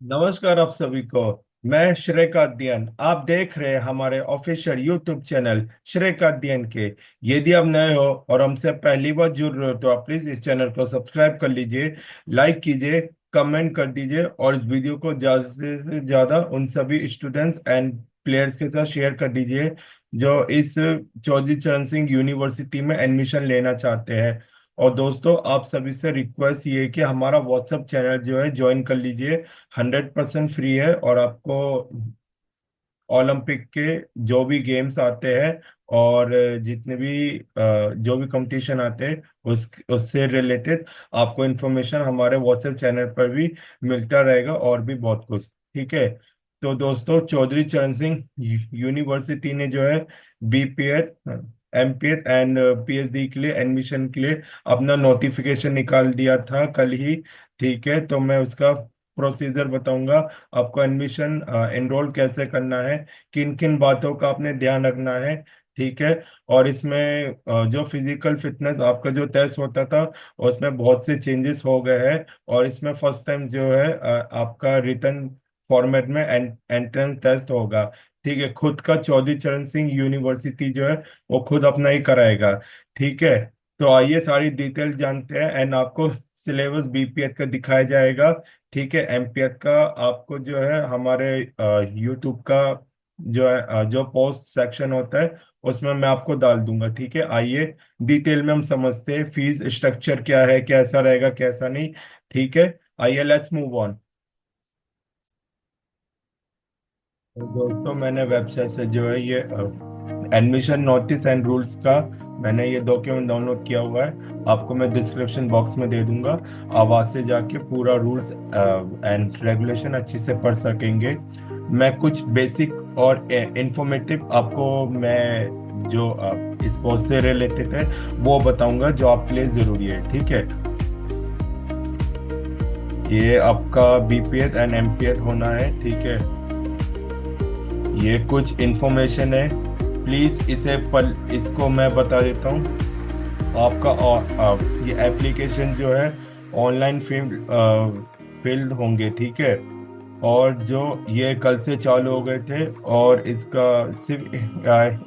नमस्कार आप सभी को। मैं श्रेय कादियान, आप देख रहे हैं हमारे ऑफिशियल यूट्यूब चैनल श्रेय कादियान के। यदि आप नए हो और हमसे पहली बार जुड़ रहे हो तो आप प्लीज इस चैनल को सब्सक्राइब कर लीजिए, लाइक कीजिए, कमेंट कर दीजिए और इस वीडियो को ज्यादा से ज्यादा उन सभी स्टूडेंट्स एंड प्लेयर्स के साथ शेयर कर दीजिए जो इस चौधरी चरण सिंह यूनिवर्सिटी में एडमिशन लेना चाहते हैं। और दोस्तों, आप सभी से रिक्वेस्ट ये है कि हमारा व्हाट्सएप चैनल जो है ज्वाइन कर लीजिए। 100% फ्री है और आपको ओलंपिक के जो भी गेम्स आते हैं और जितने भी जो भी कंपटीशन आते हैं उससे रिलेटेड आपको इन्फॉर्मेशन हमारे व्हाट्सएप चैनल पर भी मिलता रहेगा और भी बहुत कुछ। ठीक है। तो दोस्तों, चौधरी चरण सिंह यूनिवर्सिटी ने जो है बीपीएड, एमपीएड एंड पीएचडी के लिए एडमिशन के लिए अपना नोटिफिकेशन निकाल दिया था कल ही। ठीक है, तो मैं उसका प्रोसीजर बताऊंगा। आपको एडमिशन एनरोल कैसे करना है, किन किन बातों का आपने ध्यान रखना है। ठीक है। और इसमें जो फिजिकल फिटनेस आपका जो टेस्ट होता था उसमें बहुत से चेंजेस हो गए हैं। और इसमें फर्स्ट टाइम जो है आपका रिटर्न फॉर्मेट में एंट्रेंस टेस्ट होगा। ठीक है, खुद का चौधरी चरण सिंह यूनिवर्सिटी जो है वो खुद अपना ही कराएगा। ठीक है। तो आइए सारी डिटेल जानते हैं एंड आपको सिलेबस बीपीएड का दिखाया जाएगा। ठीक है। एमपीएड का आपको जो है हमारे यूट्यूब का जो है जो पोस्ट सेक्शन होता है उसमें मैं आपको डाल दूंगा। ठीक है। आइए डिटेल में हम समझते हैं फीस स्ट्रक्चर क्या है, कैसा रहेगा कैसा नहीं। ठीक है। आइए लेट्स मूव ऑन। तो दोस्तों, मैंने वेबसाइट से जो है ये एडमिशन नोटिस एंड रूल्स का मैंने ये डॉक्यूमेंट डाउनलोड किया हुआ है। आपको मैं डिस्क्रिप्शन बॉक्स में दे दूंगा। आप वहाँ से जाके पूरा रूल्स एंड रेगुलेशन अच्छी से पढ़ सकेंगे। मैं कुछ बेसिक और इंफॉर्मेटिव आपको मैं जो इस पोस्ट से रिलेटेड है वो बताऊंगा जो आपके लिए जरूरी है। ठीक है। ये आपका बीपीएड एंड एमपीएड होना है। ठीक है। ये कुछ इंफॉर्मेशन है, प्लीज इसे पल इसको मैं बता देता हूँ। आपका ये एप्लीकेशन जो है ऑनलाइन फील्ड होंगे। ठीक है। और जो ये कल से चालू हो गए थे और इसका सिर्फ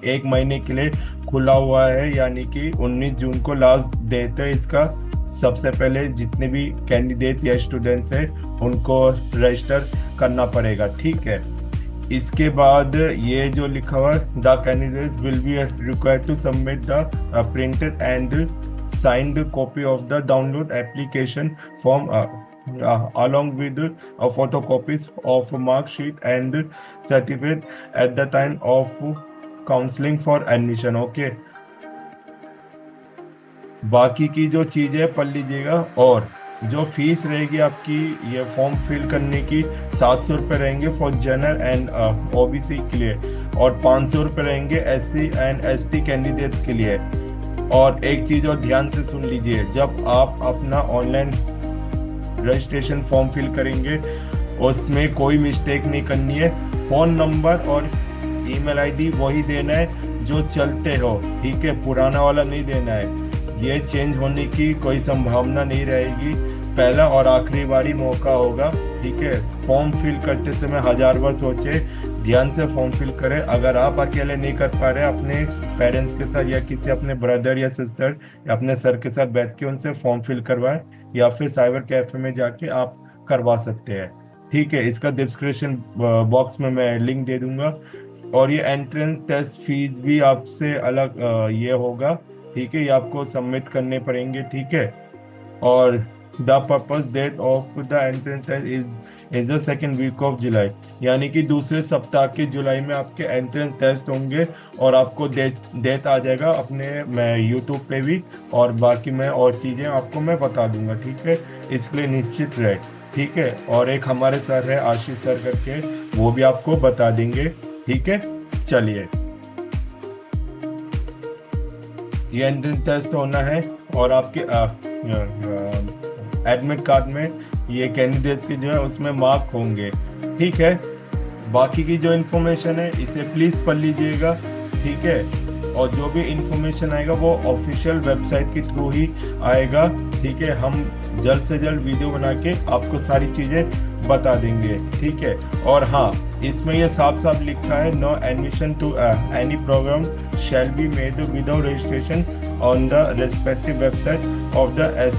1 महीने के लिए खुला हुआ है, यानी कि 19 जून को लास्ट डेट है इसका। सबसे पहले जितने भी कैंडिडेट्स या स्टूडेंट्स हैं उनको रजिस्टर करना पड़ेगा। ठीक है। इसके बाद ये जो लिखा हुआ है, the candidates will be required to submit the printed and signed copy of the download application form along with photocopies of mark sheet and certificate at the time of counseling for admission. Okay, बाकी की जो चीजें पढ़ लीजिएगा। और जो fees रहेगी आपकी ये फॉर्म फिल करने की, 700 रुपये रहेंगे फॉर जनरल एंड ओबीसी के लिए और 500 रुपये रहेंगे एससी एंड एसटी कैंडिडेट्स के लिए। और एक चीज और ध्यान से सुन लीजिए, जब आप अपना ऑनलाइन रजिस्ट्रेशन फॉर्म फिल करेंगे उसमें कोई मिस्टेक नहीं करनी है। फोन नंबर और ईमेल आईडी वही देना है जो चलते हो। ठीक है, पुराना वाला नहीं देना है। ये चेंज होने की कोई संभावना नहीं रहेगी, पहला और आखिरी बारी मौका होगा। ठीक है। फॉर्म फिल करते समय 1000 बार सोचे, ध्यान से फॉर्म फिल करें। अगर आप अकेले नहीं कर पा रहे, अपने पेरेंट्स के साथ या किसी अपने ब्रदर या सिस्टर या अपने सर के साथ बैठ के उनसे फॉर्म फिल करवाएं या फिर साइबर कैफे में जाके आप करवा सकते हैं। ठीक है। इसका डिस्क्रिप्शन बॉक्स में मैं लिंक दे दूंगा। और ये एंट्रेंस टेस्ट फीस भी आपसे अलग ये होगा। ठीक है, ये आपको सबमिट करने पड़ेंगे। ठीक है। और the purpose date of the entrance test is the second week of July, यानी कि दूसरे सप्ताह के जुलाई में आपके एंट्रेंस टेस्ट होंगे। और आपको डेट आ जाएगा अपने मैं यूट्यूब पे भी, और बाकी मैं और चीज़ें आपको मैं बता दूंगा। ठीक है, इसके लिए निश्चित रहे। ठीक है। और एक हमारे सर है आशीष सर करके, वो भी आपको बता देंगे। ठीक है। चलिए, ये एंट्रेंस टेस्ट होना है और आपके एडमिट कार्ड में ये कैंडिडेट्स के जो है उसमें मार्क होंगे। ठीक है। बाकी की जो इन्फॉर्मेशन है इसे प्लीज पढ़ लीजिएगा। ठीक है। और जो भी इंफॉर्मेशन आएगा वो ऑफिशियल वेबसाइट के थ्रू ही आएगा। ठीक है, हम जल्द से जल्द वीडियो बना के आपको सारी चीज़ें बता देंगे। ठीक है, और हाँ, इसमें ये साफ साफ लिखा है, no admission to any programme shall be made without registration on the respective website of the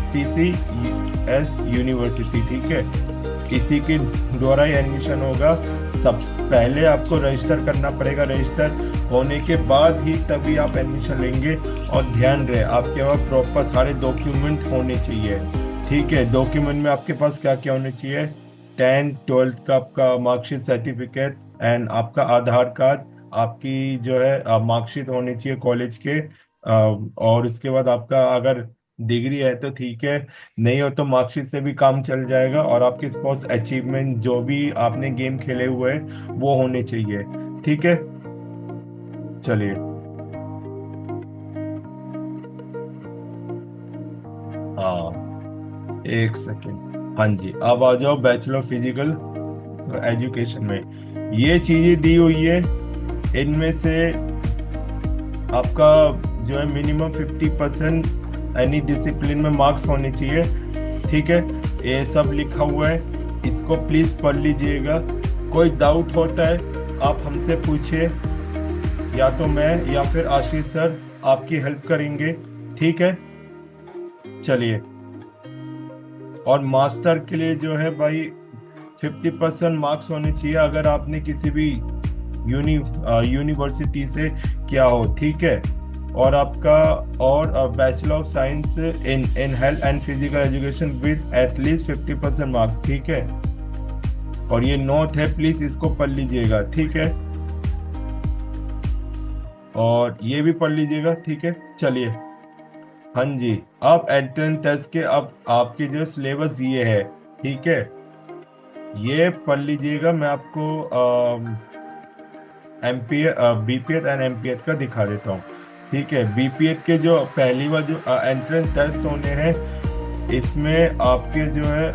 CCS university. ठीक है, इसी के द्वारा ही एडमिशन होगा। सब पहले आपको रजिस्टर करना पड़ेगा, रजिस्टर होने के बाद ही तभी आप एडमिशन लेंगे। और ध्यान रहे, आपके पास प्रॉपर सारे डॉक्यूमेंट होने चाहिए। ठीक है, डॉक्यूमेंट में आपके पास क्या क्या होने चाहिए, 10th 12th का आपका मार्कशीट सर्टिफिकेट एंड आपका आधार कार्ड, आपकी जो है मार्कशीट होनी चाहिए कॉलेज के। और उसके बाद आपका अगर डिग्री है तो ठीक है, नहीं हो तो मार्कशीट से भी काम चल जाएगा। और आपके पास अचीवमेंट जो भी आपने गेम खेले हुए हैं वो होने चाहिए। ठीक है, चलिए। हाँ, एक सेकेंड। हाँ जी, अब आ जाओ बैचलर फिजिकल एजुकेशन में। ये चीजें दी हुई है, इनमें से आपका जो है मिनिमम 50% एनी डिसिप्लिन में मार्क्स होने चाहिए। ठीक है, ये सब लिखा हुआ है, इसको प्लीज पढ़ लीजिएगा। कोई डाउट होता है आप हमसे पूछिए, या तो मैं या फिर आशीष सर आपकी हेल्प करेंगे। ठीक है, चलिए। और मास्टर के लिए जो है भाई 50% मार्क्स होने चाहिए अगर आपने किसी भी यूनिवर्सिटी से किया हो। ठीक है, और आपका और bachelor of science in health and physical education with at least 50% marks. ठीक है, और ये नोट है, प्लीज इसको पढ़ लीजिएगा। ठीक है, और ये भी पढ़ लीजिएगा। ठीक है, चलिए। हाँ जी, अब एंट्रेंस टेस्ट के अब आपके जो सिलेबस ये है। ठीक है, ये पढ़ लीजिएगा। मैं आपको बीपीएड एंड एमपीएड का दिखा देता हूँ। ठीक है, बीपीएड के जो पहली बार जो एंट्रेंस टेस्ट होने हैं, इसमें आपके जो है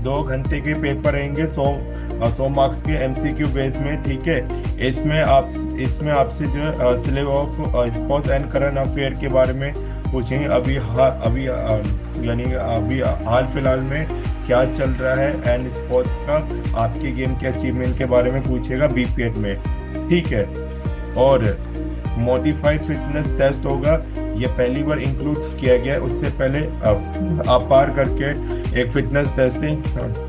2 घंटे के पेपर रहेंगे, 100 मार्क्स के एमसीक्यू बेस में। ठीक है, इसमें आपसे जो है syllabus of sports and current affair के बारे में पूछेंगे। अभी हाल फिलहाल में क्या चल रहा है एंड स्पोर्ट्स का, आपके गेम के अचीवमेंट के बारे में पूछेगा बीपीएड में। ठीक है, और मॉडिफाइड फिटनेस टेस्ट होगा, ये पहली बार इंक्लूड किया गया है। उससे पहले अपार करके एक फिटनेस टेस्टिंग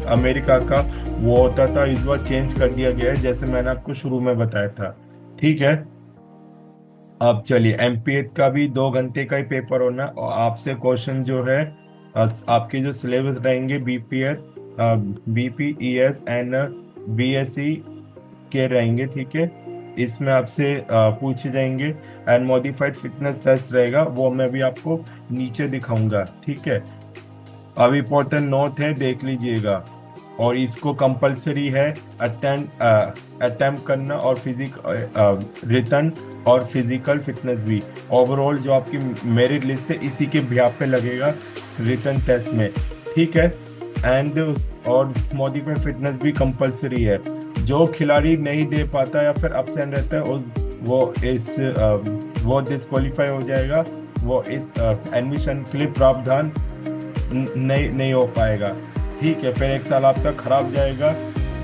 अमेरिका का वो होता था, इस बार चेंज कर दिया गया है, जैसे मैंने आपको शुरू में बताया था। ठीक है, अब चलिए, एमपीएड का भी 2 घंटे का ही पेपर होना, और आपसे क्वेश्चन जो है आपके जो सिलेबस रहेंगे बीपीएड, बीपीईएस एंड बीएससी के रहेंगे। ठीक है, इसमें आपसे पूछे जाएंगे। एंड मॉडिफाइड फिटनेस टेस्ट रहेगा, वो मैं भी आपको नीचे दिखाऊंगा। ठीक है, अब इम्पोर्टेंट नोट है, देख लीजिएगा। और इसको कंपलसरी है अटेम्प्ट करना, और रिटर्न और फिजिकल फिटनेस भी। ओवरऑल जो आपकी मेरिट लिस्ट है इसी के बिहाफ पे लगेगा रिटर्न टेस्ट में। ठीक है, एंड और मॉडिफाइड फिटनेस भी कंपलसरी है। जो खिलाड़ी नहीं दे पाता या फिर एब्सेंट रहता है वो डिस्क्वालीफाई हो जाएगा, वो इस एडमिशन के लिए प्रावधान नहीं हो पाएगा। ठीक है, फिर 1 साल आपका खराब जाएगा,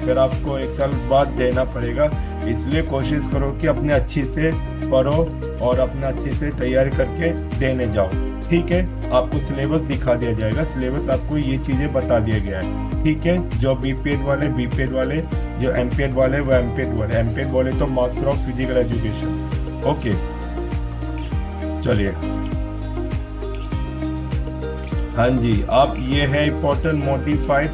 फिर आपको 1 साल बाद देना पड़ेगा। इसलिए कोशिश करो कि अपने अच्छी से पढ़ो और अपना अच्छे से तैयारी करके देने जाओ। ठीक है, आपको सिलेबस दिखा दिया जाएगा, सिलेबस आपको ये चीज़ें बता दिया गया है। ठीक है, जो बीपीएड वाले बीपीएड वाले, जो एमपीएड वाले वो एमपीएड वाले तो master of physical education. Okay, चलिए। हाँ जी, अब ये है important modified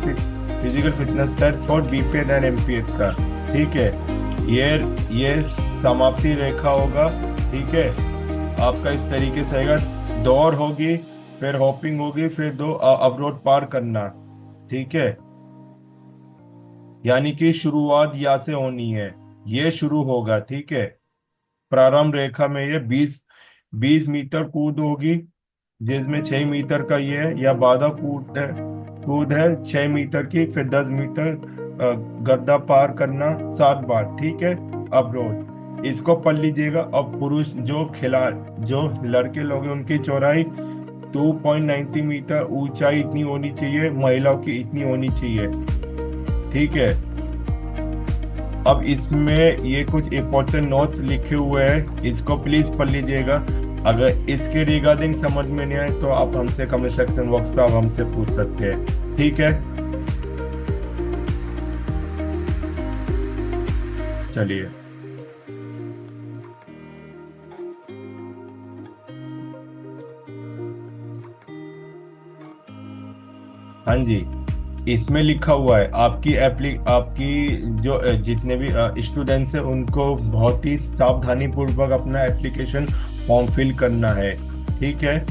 physical fitness test for BPEd and MPEd का। ठीक है, ये समाप्ति रेखा होगा। ठीक है, आपका इस तरीके से आएगा, दौड़ होगी, फिर हॉपिंग होगी, फिर 2 अवरोध पार करना। ठीक है, यानी कि शुरुआत यहाँ से होनी है, ये शुरू होगा। ठीक है, प्रारंभ रेखा में ये 20 मीटर कूद होगी, जिसमें 6 मीटर का ये है, या बाधा कूद है 6 मीटर की, फिर 10 मीटर गड्ढा पार करना 7 बार। ठीक है, अवरोध। इसको पढ़ लीजिएगा। अब पुरुष जो लड़के लोग हैं उनकी चौड़ाई 2.90 मीटर, ऊंचाई इतनी होनी चाहिए, महिलाओं की इतनी होनी चाहिए। ठीक है। अब इसमें ये कुछ इंपॉर्टेंट नोट्स लिखे हुए हैं, इसको प्लीज पढ़ लीजिएगा। अगर इसके रिगार्डिंग समझ में नहीं आए तो आप हमसे कमेंट सेक्शन बॉक्स पे आप हमसे पूछ सकते हैं। ठीक है, चलिए। हाँ जी, इसमें लिखा हुआ है आपकी जो जितने भी स्टूडेंट्स हैं उनको बहुत ही सावधानी पूर्वक अपना एप्लीकेशन फॉर्म फिल करना है। ठीक है।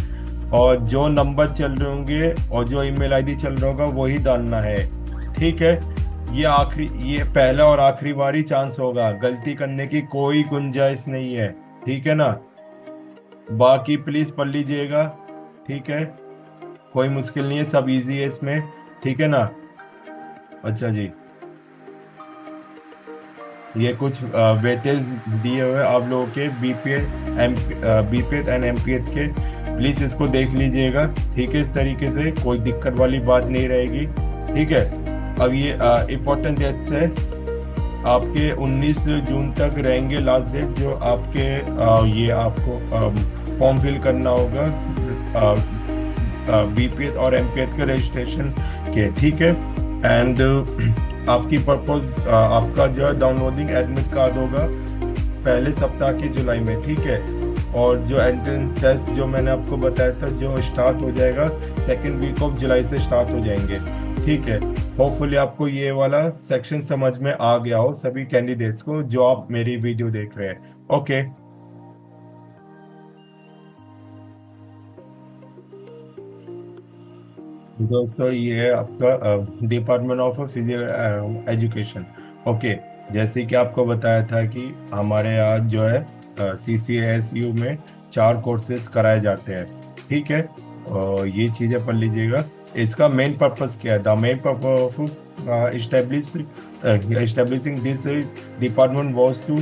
और जो नंबर चल रहे होंगे और जो ईमेल आईडी चल रहा होगा वही डालना है। ठीक है। ये पहला और आखिरी बारी चांस होगा, गलती करने की कोई गुंजाइश नहीं है। ठीक है ना। बाकी प्लीज पढ़ लीजिएगा। ठीक है, कोई मुश्किल नहीं है, सब इजी है इसमें। ठीक है ना। अच्छा जी, ये कुछ वेटेज दिए हुए आप लोगों के बीपीएड एंड एमपीएड के, प्लीज इसको देख लीजिएगा। ठीक है, इस तरीके से कोई दिक्कत वाली बात नहीं रहेगी। ठीक है। अब ये इम्पोर्टेंट डेट्स है, आपके 19 जून तक रहेंगे लास्ट डेट, जो आपके ये आपको फॉर्म फिल करना होगा बीपीएड और एमपीएड के रजिस्ट्रेशन के। ठीक है। एंड आपकी पर्पज आपका जो है डाउनलोडिंग एडमिट कार्ड होगा पहले सप्ताह की जुलाई में। ठीक है। और जो एंट्रेंस टेस्ट जो मैंने आपको बताया था जो स्टार्ट हो जाएगा सेकेंड वीक ऑफ जुलाई से स्टार्ट हो जाएंगे। ठीक है। होपफुली आपको ये वाला सेक्शन समझ में आ गया हो सभी कैंडिडेट्स को जो आप मेरी वीडियो देख रहे हैं। ओके। दोस्तों ये है आपका department of physical education. Okay. जैसे कि आपको बताया था कि हमारे यहाँ जो है CCSU में 4 कोर्सेज कराए जाते हैं। ठीक है। और ये चीज़ें पढ़ लीजिएगा। इसका मेन पर्पस क्या है? The main purpose of establishing this department was to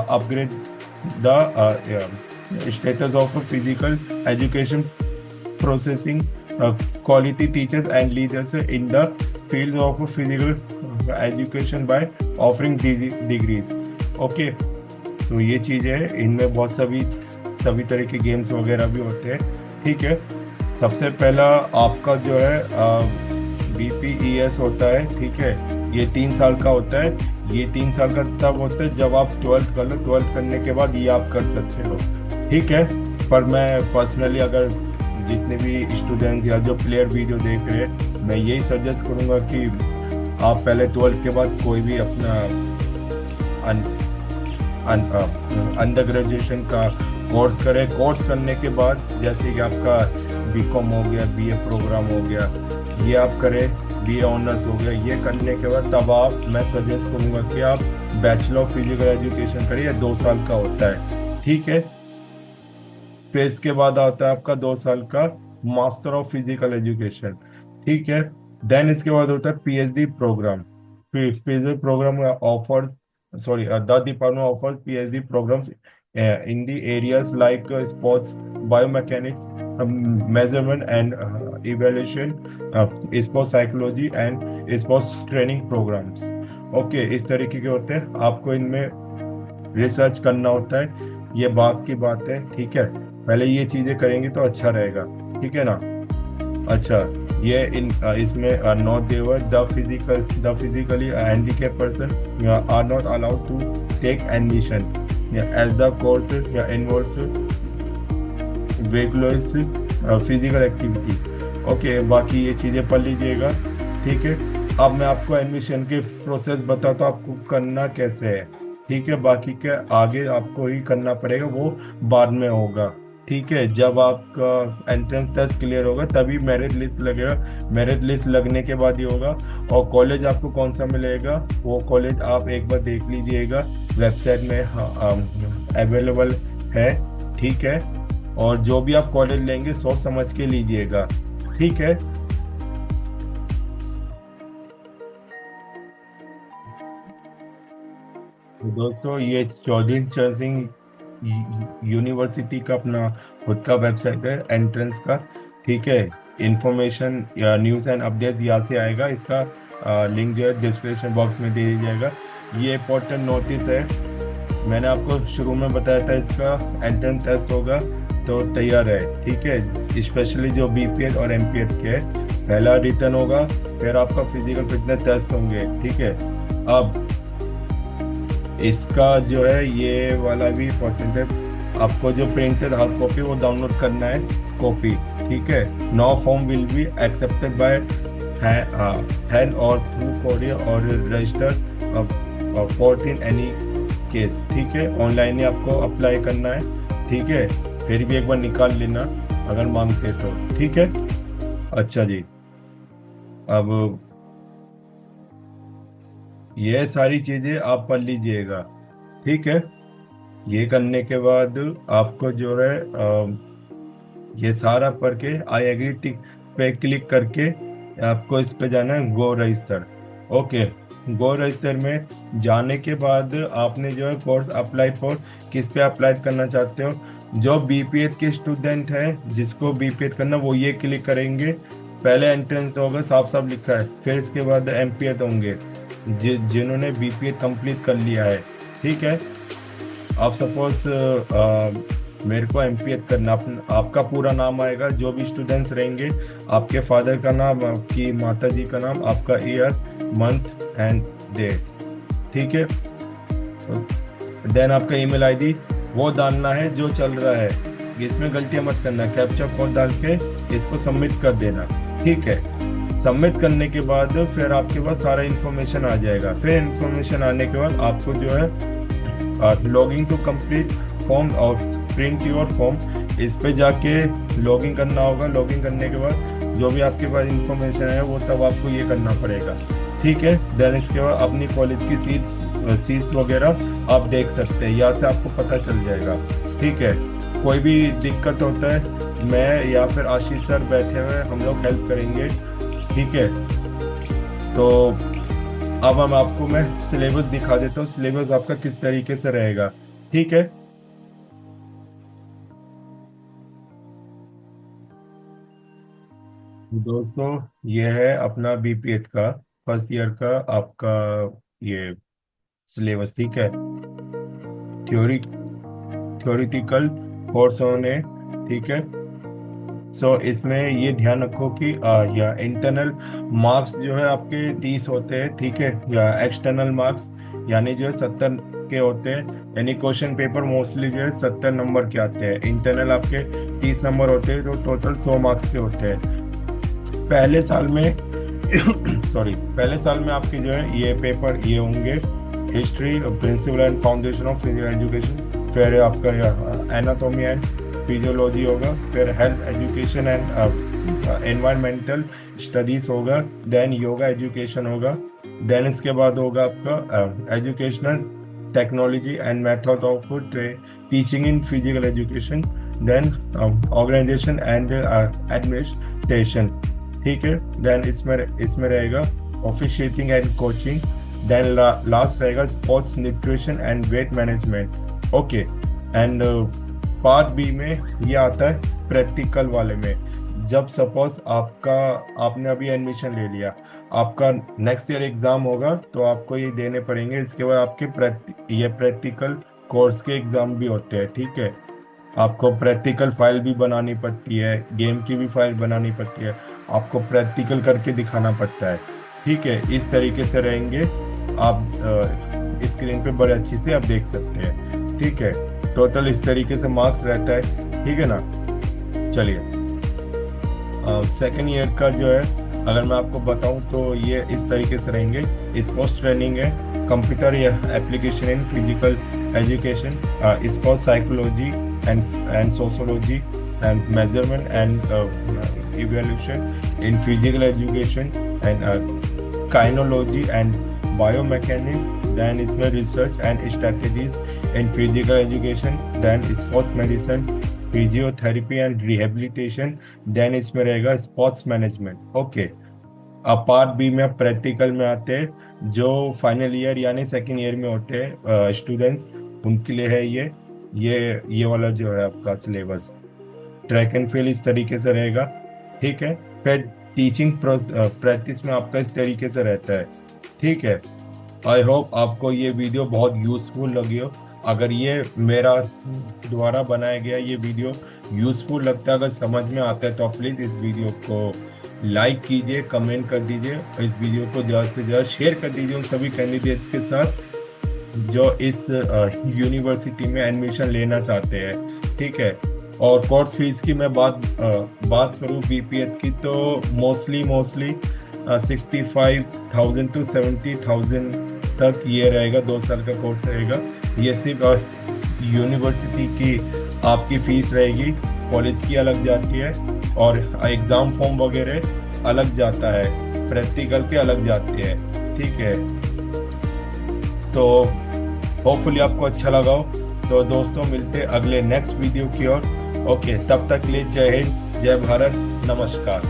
upgrade the status of physical education, processing quality teachers and leaders in the field of physical education by offering degrees. Okay. तो ये चीज़ें हैं, इनमें बहुत सभी तरह के गेम्स वगैरह भी होते हैं। ठीक है। सबसे पहला आपका जो है BPES होता है। ठीक है। ये 3 साल का होता है। ये 3 साल का तब होता है जब आप 12th कर लो, 12th करने के बाद ये आप कर सकते हो। ठीक है। पर मैं पर्सनली अगर जितने भी स्टूडेंट्स या जो प्लेयर वीडियो देख रहे हैं, मैं यही सजेस्ट करूंगा कि आप पहले 12th के बाद कोई भी अपना अंडर ग्रेजुएशन का कोर्स करें। कोर्स करने के बाद जैसे कि आपका BCom हो गया, BA प्रोग्राम हो गया, ये आप करें, BA ऑनर्स हो गया, ये करने के बाद तब मैं सजेस्ट करूंगा कि आप बैचलर ऑफ फिजिकल एजुकेशन करिए। 2 साल का होता है। ठीक है। फिर इसके बाद आता है आपका 2 साल का मास्टर ऑफ फिजिकल एजुकेशन। ठीक है। देन इसके बाद होता है PhD programme. PhD programme offer the department offer PhD programmes in the areas like sports, biomechanics, measurement and evaluation, sports psychology and sports training programmes. Okay, इस तरीके के होते हैं। आपको इनमें रिसर्च करना होता है, ये बात की बात है। ठीक है। पहले ये चीजें करेंगे तो अच्छा रहेगा। ठीक है ना। अच्छा, ये इसमें not there the physically handicap person are not allowed to take admission as the course involves vigorous physical activity. Okay, बाकी ये चीज़ें पढ़ लीजिएगा। ठीक है। अब मैं आपको एडमिशन के प्रोसेस बताता हूँ आपको करना कैसे है। ठीक है। बाकी के आगे आपको ही करना पड़ेगा, वो बाद में होगा। ठीक है। जब आपका एंट्रेंस टेस्ट क्लियर होगा तभी मेरिट लिस्ट लगेगा। मेरिट लिस्ट लगने के बाद ही होगा। और कॉलेज आपको कौन सा मिलेगा वो कॉलेज आप एक बार देख लीजिएगा, वेबसाइट में अवेलेबल है। ठीक है। और जो भी आप कॉलेज लेंगे सोच समझ के लीजिएगा। ठीक है। तो दोस्तों ये चौधरी चरण सिंह यूनिवर्सिटी का अपना खुद का वेबसाइट है एंट्रेंस का। ठीक है, इंफॉर्मेशन या न्यूज़ एंड अपडेट यहाँ से आएगा। इसका लिंक जो है डिस्क्रिप्शन बॉक्स में दे दिया जाएगा। ये इंपॉर्टेंट नोटिस है, मैंने आपको शुरू में बताया था इसका एंट्रेंस टेस्ट होगा, तो तैयार है। ठीक है, स्पेशली जो बीपीएड और एमपीएड के है, पहला रिटर्न होगा, फिर आपका फिजिकल फिटनेस टेस्ट होंगे। ठीक है, अब इसका जो है ये वाला भी इम्पोर्टेंट है, आपको जो प्रिंटेड हार्ड कॉपी वो डाउनलोड करना है कॉपी। ठीक है, no form will be accepted by hand और थ्रू कोरियर और registered for in any case. ठीक है, ऑनलाइन ही आपको अप्लाई करना है। ठीक है, फिर भी एक बार निकाल लेना अगर मांगते तो। ठीक है, अच्छा जी, अब ये सारी चीजें आप पढ़ लीजिएगा। ठीक है, ये करने के बाद आपको जो है ये सारा पढ़ के आई एग्री टिक पे क्लिक करके आपको इस पे जाना है गो रजिस्टर। ओके, गो रजिस्टर में जाने के बाद आपने जो है कोर्स अप्लाई फॉर किस पे अप्लाई करना चाहते हो। जो बीपीएड के स्टूडेंट है, जिसको बीपीएड करना, वो ये क्लिक करेंगे। पहले एंट्रेंस होगा, साफ साफ लिखा है, फिर इसके बाद एमपीएड होंगे जिन्होंने बीपीएड कंप्लीट कर लिया है। ठीक है, आप सपोज मेरे को एमपीएड करना, आपका पूरा नाम आएगा, जो भी स्टूडेंट्स रहेंगे, आपके फादर का नाम, आपकी माता जी का नाम, आपका ईयर, मंथ एंड डे। ठीक है, देन आपका ईमेल आईडी वो डालना है जो चल रहा है, इसमें गलतियां मत करना, कैप्चा कोड डाल के इसको सबमिट कर देना। ठीक है, सबमिट करने के बाद फिर आपके पास सारा इन्फॉर्मेशन आ जाएगा। फिर इन्फॉर्मेशन आने के बाद आपको जो है लॉगिंग टू कंप्लीट फॉर्म और प्रिंट योर फॉर्म, इस पे जाके लॉगिंग करना होगा। लॉगिंग करने के बाद जो भी आपके पास इन्फॉर्मेशन है वो तब आपको ये करना पड़ेगा। ठीक है, देन इसके बाद अपनी कॉलेज की सीट्स वगैरह आप देख सकते हैं, यहाँ से आपको पता चल जाएगा। ठीक है, कोई भी दिक्कत होता है, मैं या फिर आशीष सर बैठे हुए, हम लोग हेल्प करेंगे। ठीक है, तो अब आपको मैं सिलेबस दिखा देता हूँ, सिलेबस आपका किस तरीके से रहेगा। ठीक है, दोस्तों ये है अपना बीपीएड का फर्स्ट ईयर का आपका ये सिलेबस। ठीक है, थ्योरी थ्योरिटिकल पोर्शन है। ठीक है, सो इसमें ये ध्यान रखो कि या इंटरनल मार्क्स जो है आपके 30 होते हैं। ठीक है, या एक्सटर्नल मार्क्स यानी जो है 70 के होते हैं, यानी क्वेश्चन पेपर मोस्टली जो है 70 नंबर के आते हैं। इंटरनल आपके 30 नंबर होते हैं, जो टोटल 100 मार्क्स के होते हैं। पहले साल में सॉरी, पहले साल में आपके जो है ये पेपर ये होंगे, history, principle and foundation of physical education, फिर आपका एनाटॉमी एंड फिजियोलॉजी होगा, फिर health education and environmental studies होगा, देन योगा एजुकेशन होगा, देन इसके बाद होगा आपका educational technology and method of teaching in physical education, then organisation and administration. ठीक है, देन इसमें रहेगा officiating and coaching, then last रहेगा sports nutrition and weight management. Okay, and part B में ये आता है प्रैक्टिकल वाले में। जब सपोज आपने अभी एडमिशन ले लिया, आपका नेक्स्ट ईयर एग्जाम होगा, तो आपको ये देने पड़ेंगे। इसके बाद आपके ये प्रैक्टिकल कोर्स के एग्जाम भी होते हैं। ठीक है, आपको प्रैक्टिकल फाइल भी बनानी पड़ती है, गेम की भी फाइल बनानी पड़ती है, आपको प्रैक्टिकल करके दिखाना पड़ता है। ठीक है, इस तरीके से रहेंगे, आप स्क्रीन पे बड़े अच्छी से आप देख सकते हैं। ठीक है, टोटल इस तरीके से मार्क्स रहता है। ठीक है ना, चलिए सेकेंड ईयर का जो है अगर मैं आपको बताऊं तो ये इस तरीके से रहेंगे। स्पोर्ट्स ट्रेनिंग है, कंप्यूटर या application in physical education, sports psychology and sociology and measurement and evaluation in physical education and kinesiology and biomechanics, then इसमें research and strategies in physical education, then sports medicine, physiotherapy and rehabilitation, then इसमें रहेगा sports management। Okay, part B में practical में आते हैं, जो final year यानी second year में होते हैं स्टूडेंट्स, उनके लिए है ये वाला जो है आपका सिलेबस। ट्रैक एंड फील्ड इस तरीके से रहेगा, ठीक है। फिर टीचिंग प्रैक्टिस में आपका इस तरीके से रहता है, ठीक है। आई होप आपको ये वीडियो बहुत यूज़फुल लगी हो। अगर ये मेरा द्वारा बनाया गया ये वीडियो यूज़फुल लगता है, अगर समझ में आता है, तो प्लीज़ इस वीडियो को लाइक कीजिए, कमेंट कर दीजिए, और इस वीडियो को ज़्यादा से ज़्यादा शेयर कर दीजिए उन सभी कैंडिडेट्स के साथ जो इस यूनिवर्सिटी में एडमिशन लेना चाहते हैं, ठीक है। और कोर्स फीस की मैं बात करूँ बीपीएस की, तो मोस्टली 65,000 to 70,000 तक ये रहेगा, 2 साल का कोर्स रहेगा। ये सिर्फ यूनिवर्सिटी की आपकी फीस रहेगी, कॉलेज की अलग जाती है, और एग्ज़ाम फॉर्म वगैरह अलग जाता है, प्रैक्टिकल के अलग जाते हैं, ठीक है। तो होपफुली आपको अच्छा लगा हो। तो दोस्तों मिलते हैं अगले नेक्स्ट वीडियो की ओर। ओके, तब तक के लिए जय हिंद, जय भारत, नमस्कार।